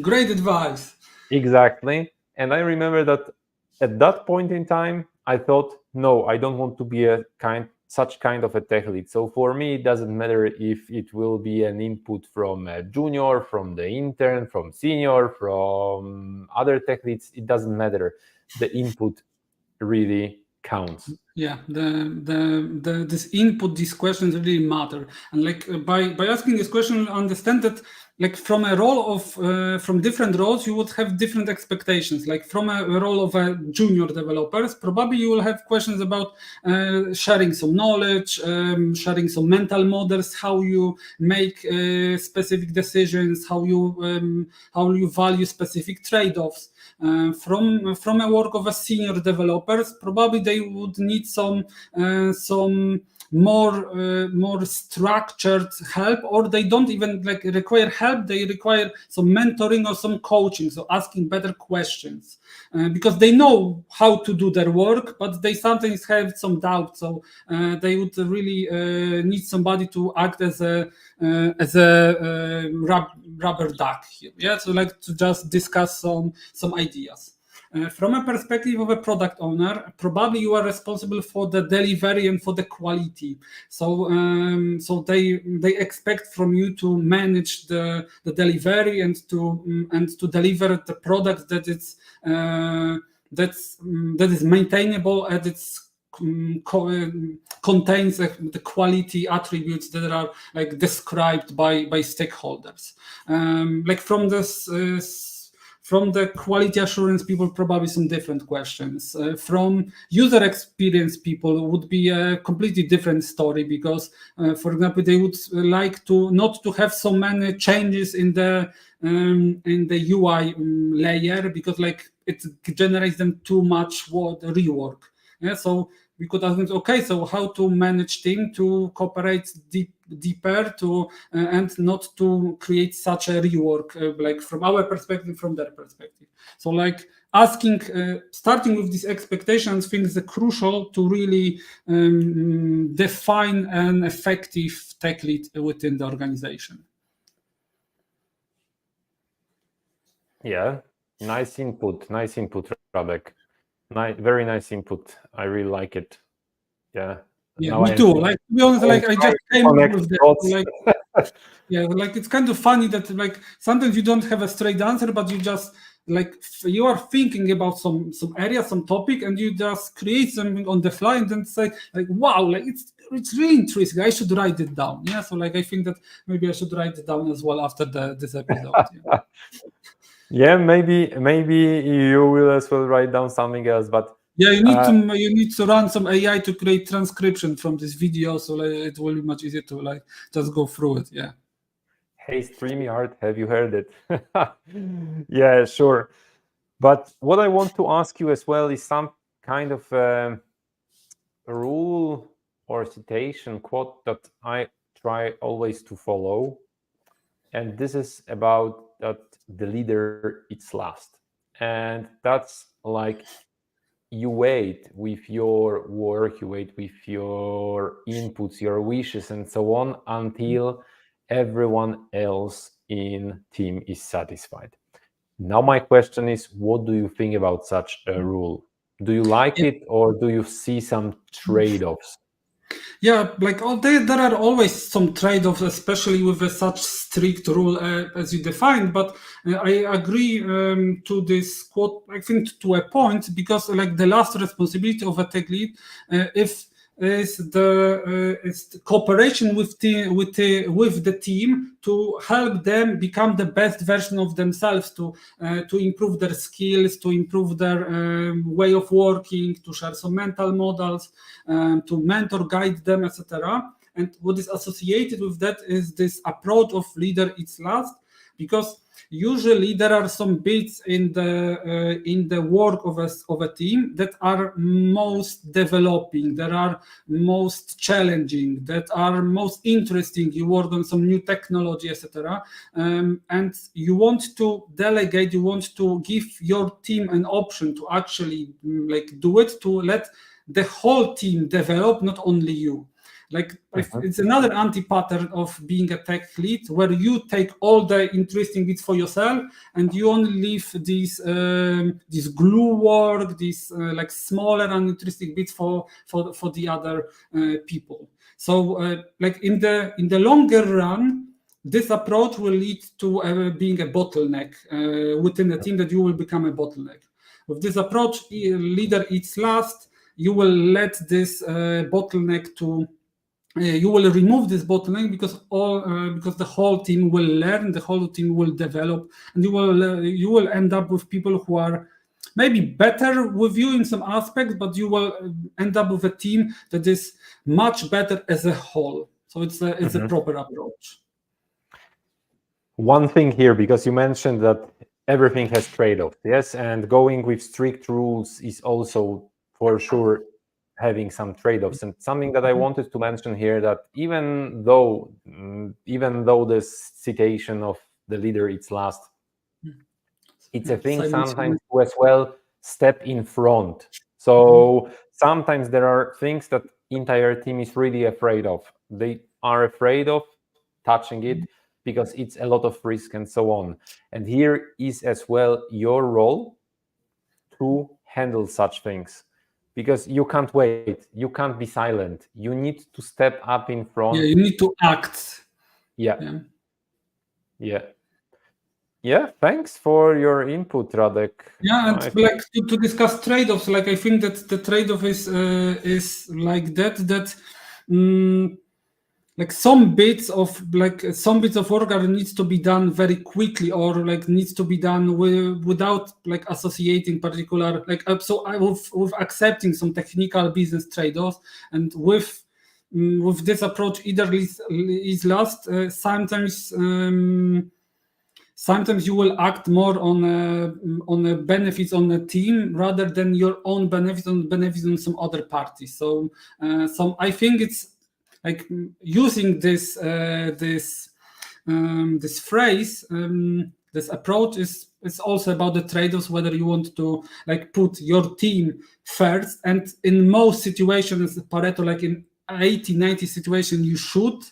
Speaker 2: Great advice.
Speaker 1: Exactly. And I remember that at that point in time, I thought, no, I don't want to be a such kind of a tech lead. So for me, it doesn't matter if it will be an input from a junior, from the intern, from senior, from other tech leads. It doesn't matter. The input really counts.
Speaker 2: Yeah, this input, these questions really matter, and like by asking this question, you understand that like from a role of from different roles, you would have different expectations. Like from a role of a junior developers, probably you will have questions about sharing some knowledge, sharing some mental models, how you make specific decisions, how you value specific trade-offs. From a work of a senior developers, probably they would need some more structured help, or they don't even like require help. They require some mentoring or some coaching, so asking better questions, because they know how to do their work, but they sometimes have some doubt. So they would really need somebody to act as a rubber duck here. Yeah, so like to just discuss some ideas. From a perspective of a product owner, probably you are responsible for the delivery and for the quality. So they expect from you to manage the delivery and to deliver the product that is maintainable and it's contains the quality attributes that are like described by stakeholders. Like from this. From the quality assurance people, probably some different questions. From user experience people would be a completely different story, because, for example, they would like to not to have so many changes in the UI layer, because like it generates them too much rework. Yeah, so we could ask them, okay, so how to manage team to cooperate deeper to and not to create such a rework, like from our perspective, from their perspective. So like asking, starting with these expectations, things are crucial to really define an effective tech lead within the organization.
Speaker 1: Yeah, nice input, Radek. Very nice input. I really like it. Yeah.
Speaker 2: Yeah,
Speaker 1: now
Speaker 2: me too. Like to be honest, like I just came up with that. Like, yeah, like it's kind of funny that like sometimes you don't have a straight answer, but you just like you are thinking about some area, some topic, and you just create something on the fly, and then say like, wow, like it's really interesting. I should write it down. Yeah, so like I think that maybe I should write it down as well after this episode. Yeah.
Speaker 1: Yeah, maybe you will as well write down something else, but
Speaker 2: yeah, you need to run some AI to create transcription from this video, so like, it will be much easier to like just go through it. Yeah.
Speaker 1: Hey, StreamYard, have you heard it? Yeah, sure. But what I want to ask you as well is some kind of rule or citation quote that I try always to follow, and this is about that the leader eats last, and that's like you wait with your work, you wait with your inputs, your wishes, and so on until everyone else in team is satisfied. Now my question is, what do you think about such a rule? Do you like it, or do you see some trade-offs?
Speaker 2: Yeah, like there are always some trade-offs, especially with such strict rule as you defined. But I agree to this quote, I think, to a point, because like the last responsibility of a tech lead, is the cooperation with the team to help them become the best version of themselves, to improve their skills, to improve their way of working, to share some mental models, to mentor, guide them, etc. And what is associated with that is this approach of leader eats last, because usually there are some bits in the work of a team that are most developing, that are most challenging, that are most interesting. You work on some new technology, etc. And you want to delegate, you want to give your team an option to actually like do it, to let the whole team develop, not only you. It's another anti-pattern of being a tech lead, where you take all the interesting bits for yourself and you only leave these glue work, these like smaller and interesting bits for the other people. So like in the longer run, this approach will lead to being a bottleneck within the team, that you will become a bottleneck. With this approach, leader eats last. You will let this bottleneck to you will remove this bottleneck, because the whole team will learn, the whole team will develop, and you will end up with people who are maybe better with you in some aspects, but you will end up with a team that is much better as a whole. So it's a proper approach.
Speaker 1: One thing here, because you mentioned that everything has trade-offs, yes, and going with strict rules is also for sure having some trade-offs. And something that I wanted to mention here, that even though the citation of the leader eats last, it's a thing sometimes to as well step in front. So sometimes there are things that entire team is really afraid of. They are afraid of touching it because it's a lot of risk and so on. And here is as well your role to handle such things, because you can't wait, you can't be silent, you need to step up in front.
Speaker 2: Yeah, you need to act.
Speaker 1: Yeah. Thanks for your input, Radek.
Speaker 2: Yeah, and like to discuss trade-offs, like I think that the trade-off is like that like some bits of work needs to be done very quickly, or like needs to be done without like associating particular so I with accepting some technical business trade-offs, and with this approach, either is last. Sometimes you will act more on the benefits on the team rather than your own benefits on some other parties. So I think it's like using this phrase, this approach is also about the trade-offs, whether you want to like put your team first, and in most situations, Pareto, like in 80-90 situations, you should.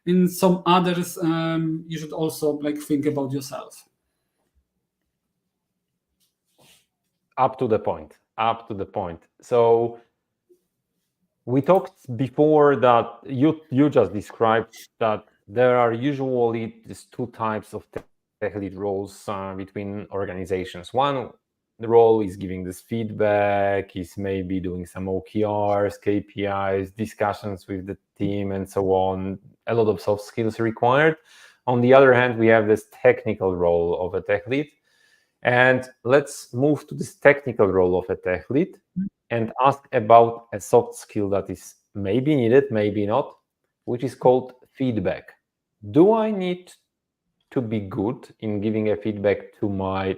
Speaker 2: In some others, you should also like think about yourself.
Speaker 1: Up to the point. So we talked before that you just described that there are usually these two types of tech lead roles between organizations. One, the role is giving this feedback, is maybe doing some OKRs, KPIs, discussions with the team, and so on. A lot of soft skills required. On the other hand, we have this technical role of a tech lead. And let's move to this technical role of a tech lead and ask about a soft skill that is maybe needed, maybe not, which is called feedback. Do I need to be good in giving a feedback to my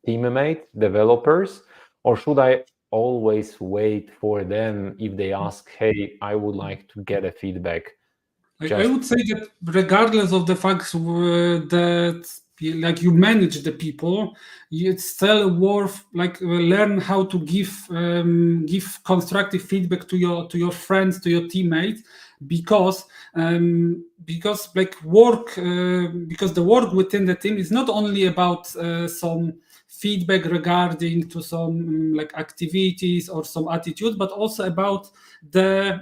Speaker 1: teammate, developers, or should I always wait for them if they ask, hey, I would like to get a feedback?
Speaker 2: I would say that regardless of the fact that like you manage the people, it's still worth like learn how to give constructive feedback to your friends, to your teammates, because like because the work within the team is not only about some feedback regarding to some like activities or some attitude, but also about the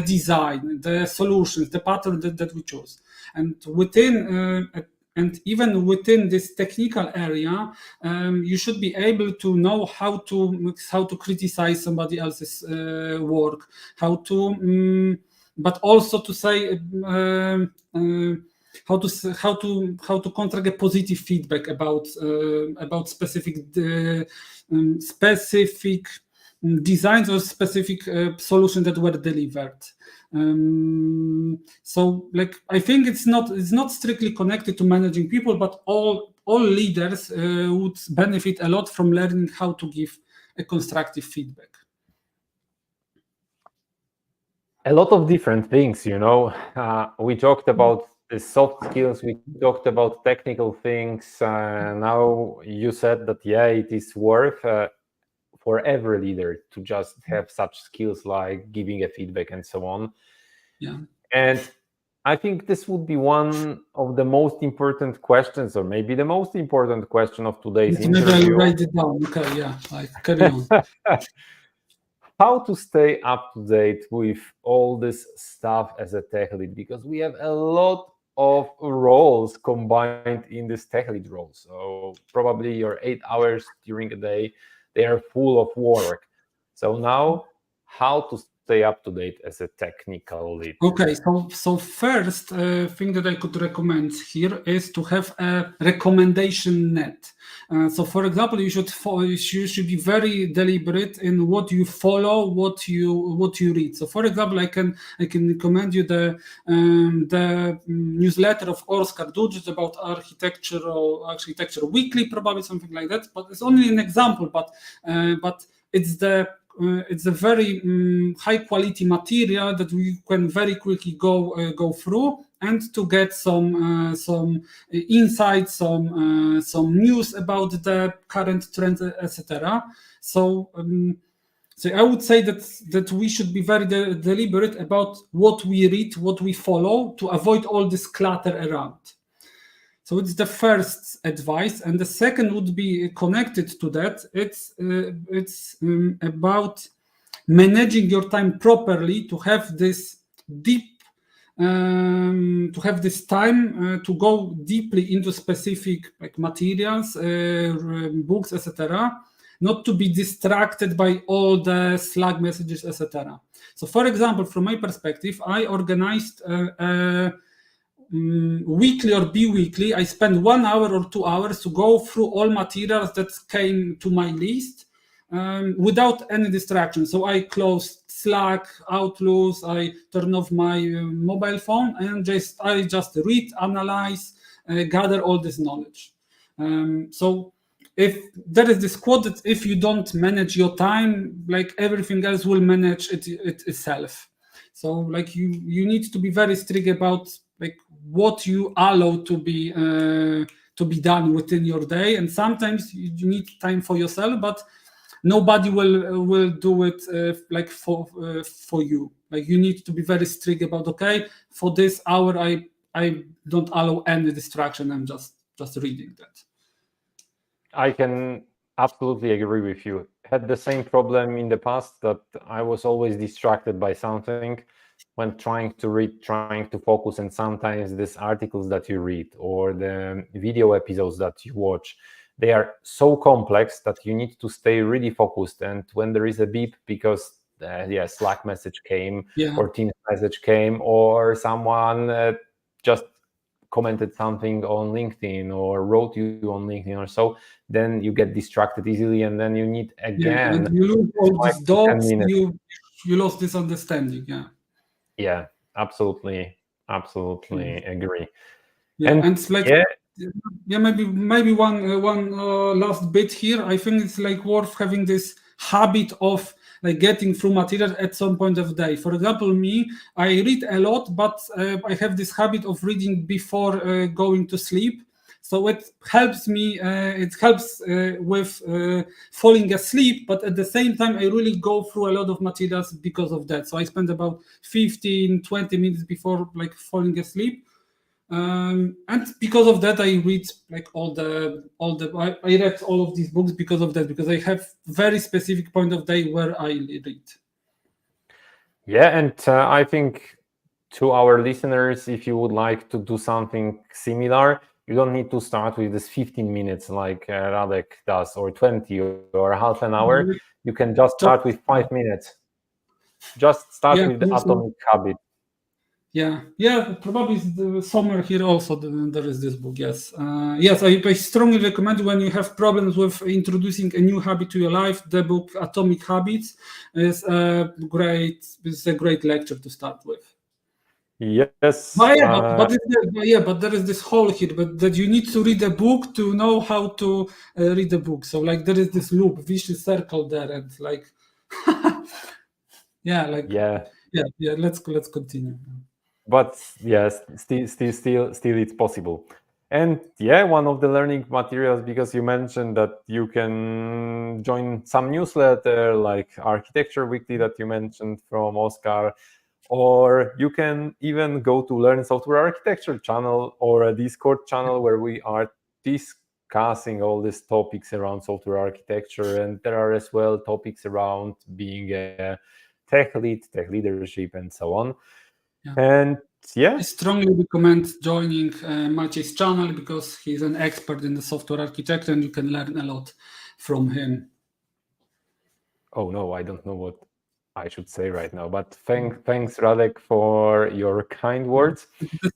Speaker 2: design, the solutions, the pattern that we choose. And even within this technical area, you should be able to know how to criticize somebody else's work, but also to say how to contract a positive feedback about specific designs or specific solutions that were delivered. So like I think it's not strictly connected to managing people, but all leaders would benefit a lot from learning how to give a constructive feedback.
Speaker 1: A lot of different things, we talked about the soft skills, we talked about technical things. Now you said that it is worth for every leader to just have such skills like giving a feedback and so on.
Speaker 2: Yeah.
Speaker 1: And I think this would be one of the most important questions, or maybe the most important question of today's
Speaker 2: Maybe I'll
Speaker 1: interview.
Speaker 2: write it down. Okay, yeah, like carry on.
Speaker 1: How to stay up to date with all this stuff as a tech lead, because we have a lot of roles combined in this tech lead role. So probably your 8 hours during a day, they are full of work. So now, how to stay up to date as a technical lead?
Speaker 2: Okay, so first thing that I could recommend here is to have a recommendation net. So, for example, you should be very deliberate in what you follow, what you read. So, for example, I can recommend you the newsletter of Oskar Dudzic about architecture weekly, probably something like that. But it's only an example. But it's a very high quality material that we can very quickly go through and to get some insights, some news about the current trends, etc. So I would say that we should be very deliberate about what we read, what we follow, to avoid all this clutter around. So it's the first advice, and the second would be connected to that. It's about managing your time properly to have this time to go deeply into specific like materials, books, etc. Not to be distracted by all the Slack messages, etc. So, for example, from my perspective, I organized weekly or bi-weekly, I spend 1 hour or 2 hours to go through all materials that came to my list without any distraction. So I close Slack, Outlook, I turn off my mobile phone, and I just read, analyze, gather all this knowledge. So if there is this quote that if you don't manage your time, like everything else will manage it itself. So like you need to be very strict about like what you allow to be done within your day, and sometimes you need time for yourself, but nobody will do it like for you. Like you need to be very strict about, okay, for this hour I don't allow any distraction. I'm just reading that.
Speaker 1: I can absolutely agree with you. Had the same problem in the past, that I was always distracted by something when trying to read, trying to focus, and sometimes these articles that you read or the video episodes that you watch, they are so complex that you need to stay really focused. And when there is a beep because Slack message came, or Teams message came, or someone just commented something on LinkedIn or wrote you on LinkedIn or so, then you get distracted easily, and then you need again.
Speaker 2: And you lose all these dots. You lost this understanding.
Speaker 1: Yeah, absolutely agree.
Speaker 2: Yeah, and it's like maybe one last bit here. I think it's like worth having this habit of like getting through material at some point of the day. For example, me, I read a lot, but I have this habit of reading before going to sleep. So it helps me, with falling asleep, but at the same time, I really go through a lot of materials because of that. So I spend about 15-20 minutes before like falling asleep. And because of that, I read like I read all of these books because of that, because I have very specific point of day where I read.
Speaker 1: Yeah, and I think to our listeners, if you would like to do something similar, you don't need to start with this 15 minutes like Radek does, or 20 or half an hour. You can just start with 5 minutes. Just start with the Atomic Habit.
Speaker 2: Yeah. Probably somewhere here also there is this book. Yes, I strongly recommend, when you have problems with introducing a new habit to your life, the book Atomic Habits is a great lecture to start with.
Speaker 1: Yes.
Speaker 2: But there is this hole here, but that you need to read a book to know how to read a book. So like there is this loop, vicious circle there, and like let's continue.
Speaker 1: But yes, still it's possible. And yeah, one of the learning materials, because you mentioned that you can join some newsletter like Architecture Weekly that you mentioned from Oscar, or you can even go to Learn Software Architecture channel or a Discord channel where we are discussing all these topics around software architecture. And there are as well topics around being a tech lead, tech leadership, and so on.
Speaker 2: Yeah.
Speaker 1: And yeah,
Speaker 2: I strongly recommend joining Maciej's channel because he's an expert in the software architecture and you can learn a lot from him.
Speaker 1: oh no, I don't know what I should say right now, but thanks Radek for your kind words.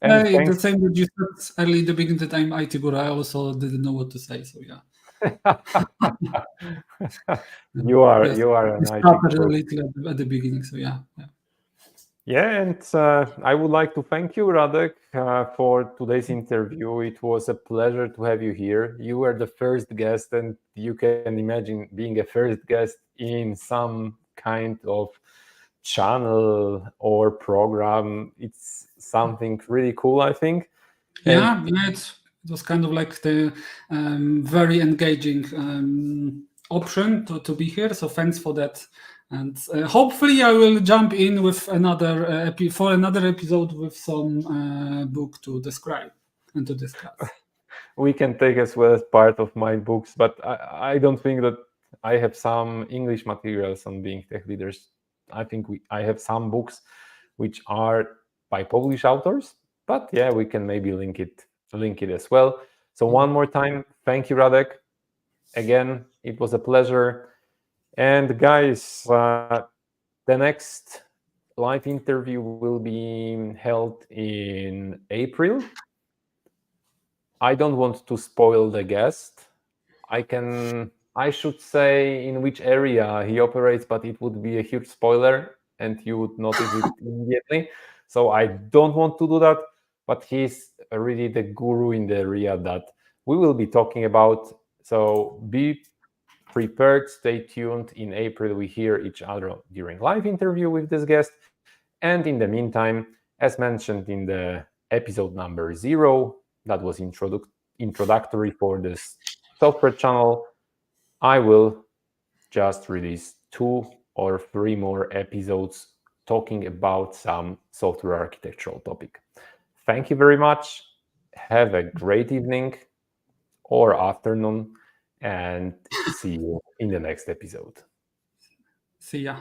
Speaker 1: And
Speaker 2: The
Speaker 1: thanks.
Speaker 2: same that you said early in the beginning that I'm IT guru. I also didn't know what to say. So yeah.
Speaker 1: you are
Speaker 2: Yes.
Speaker 1: an
Speaker 2: We
Speaker 1: IT
Speaker 2: started a
Speaker 1: guru.
Speaker 2: little at the beginning. So yeah.
Speaker 1: Yeah, and I would like to thank you, Radek, for today's interview. It was a pleasure to have you here. You were the first guest, and you can imagine being a first guest in some kind of channel or program. It's something really cool, I think. And
Speaker 2: It was kind of like the very engaging option to be here. So thanks for that. And hopefully I will jump in with another episode with some book to describe and to discuss.
Speaker 1: we can take as well as part of my books, but I don't think that I have some English materials on being tech leaders. I think I have some books which are by Polish authors, but yeah, we can maybe link it as well. So one more time, thank you, Radek. Again, it was a pleasure. And guys, the next live interview will be held in April. I don't want to spoil the guest. I should say in which area he operates, but it would be a huge spoiler and you would notice it immediately. So I don't want to do that, but he's really the guru in the area that we will be talking about. So be prepared, stay tuned. In April, we hear each other during live interview with this guest. And in the meantime, as mentioned in the episode number 0, that was introductory for this software channel, I will just release 2 or 3 more episodes talking about some software architectural topic. Thank you very much. Have a great evening or afternoon, and see you in the next episode.
Speaker 2: See ya.